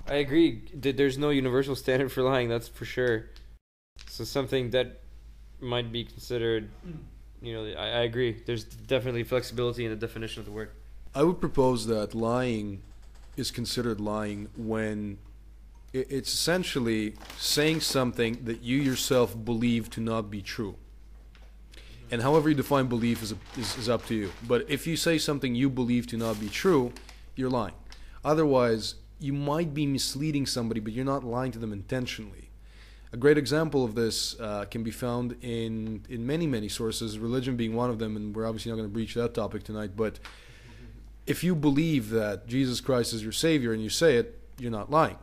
I agree. There's no universal standard for lying, that's for sure. So something that might be considered, I agree. There's definitely flexibility in the definition of the word. I would propose that lying is considered lying when it's essentially saying something that you yourself believe to not be true. And however you define belief is up to you. But if you say something you believe to not be true, you're lying. Otherwise, you might be misleading somebody, but you're not lying to them intentionally. A great example of this can be found in many, many sources, religion being one of them, and we're obviously not going to breach that topic tonight. But if you believe that Jesus Christ is your Savior and you say it, you're not lying.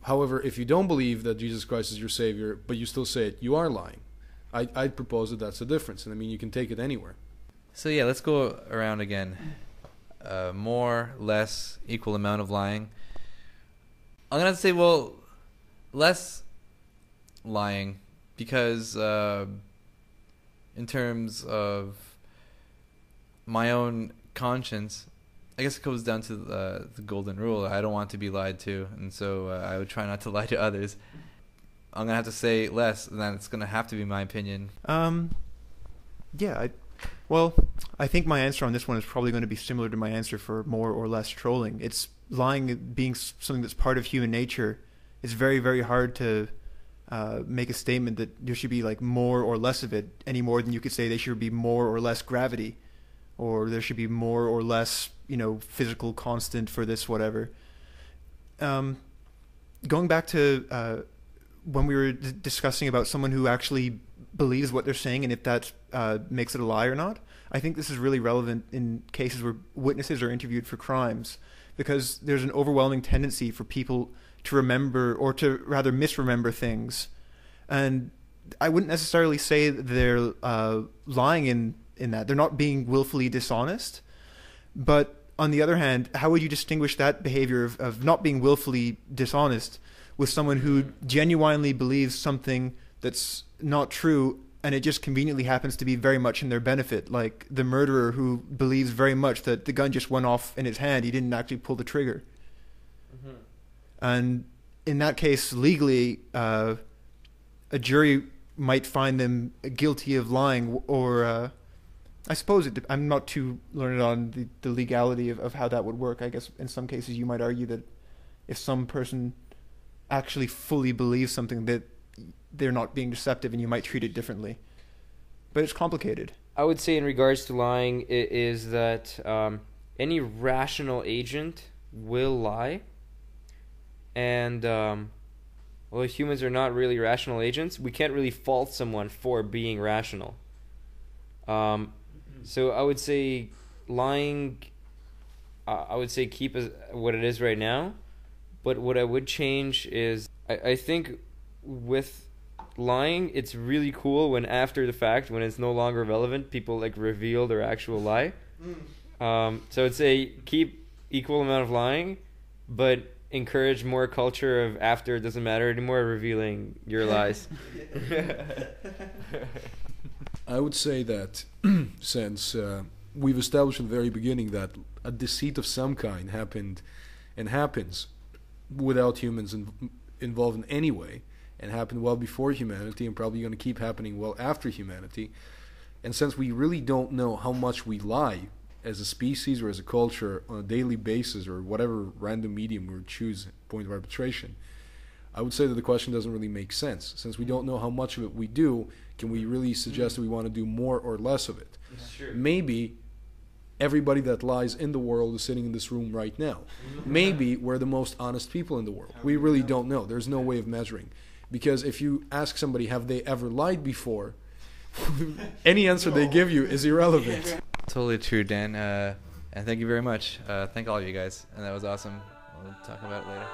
However, if you don't believe that Jesus Christ is your Savior, but you still say it, you are lying. I'd propose that that's the difference. And I mean, you can take it anywhere. So yeah, let's go around again. More, less, equal amount of lying. I'm going to say, well, less lying because in terms of my own conscience, I guess it comes down to the golden rule. I don't want to be lied to, and so I would try not to lie to others. I'm going to have to say less, and then it's going to have to be my opinion. Yeah, I think my answer on this one is probably going to be similar to my answer for more or less trolling. It's lying being something that's part of human nature. It's very, very hard to make a statement that there should be like more or less of it any more than you could say there should be more or less gravity, or there should be more or less, physical constant for this, whatever. Going back to when we were discussing about someone who actually believes what they're saying and if that makes it a lie or not, I think this is really relevant in cases where witnesses are interviewed for crimes, because there's an overwhelming tendency for people to remember, or to rather misremember things. And I wouldn't necessarily say that they're lying in that. They're not being willfully dishonest. But on the other hand, how would you distinguish that behavior of not being willfully dishonest with someone who genuinely believes something that's not true, and it just conveniently happens to be very much in their benefit, like the murderer who believes very much that the gun just went off in his hand, he didn't actually pull the trigger. Mm-hmm. And in that case, legally, a jury might find them guilty of lying, or I suppose I'm not too learned on the legality of how that would work. I guess in some cases you might argue that if some person actually fully believes something, that they're not being deceptive and you might treat it differently. But it's complicated. I would say in regards to lying is that any rational agent will lie. And humans are not really rational agents, we can't really fault someone for being rational. So I would say lying, I would say keep what it is right now. But what I would change is, I think with lying, it's really cool when after the fact, when it's no longer relevant, people like reveal their actual lie. So I'd say keep equal amount of lying, but encourage more culture of after it doesn't matter anymore, revealing your lies. I would say that since we've established at the very beginning that a deceit of some kind happened and happens without humans involved in any way, and happened well before humanity, and probably going to keep happening well after humanity. And since we really don't know how much we lie as a species or as a culture on a daily basis, or whatever random medium we choose, point of arbitration, I would say that the question doesn't really make sense. Since we don't know how much of it we do, can we really suggest that we want to do more or less of it? Sure. Maybe everybody that lies in the world is sitting in this room right now. Maybe we're the most honest people in the world. We really don't know. There's no way of measuring. Because if you ask somebody, have they ever lied before, any answer they give you is irrelevant. Totally true, Dan. And thank you very much. Thank all of you guys. And that was awesome. We'll talk about it later.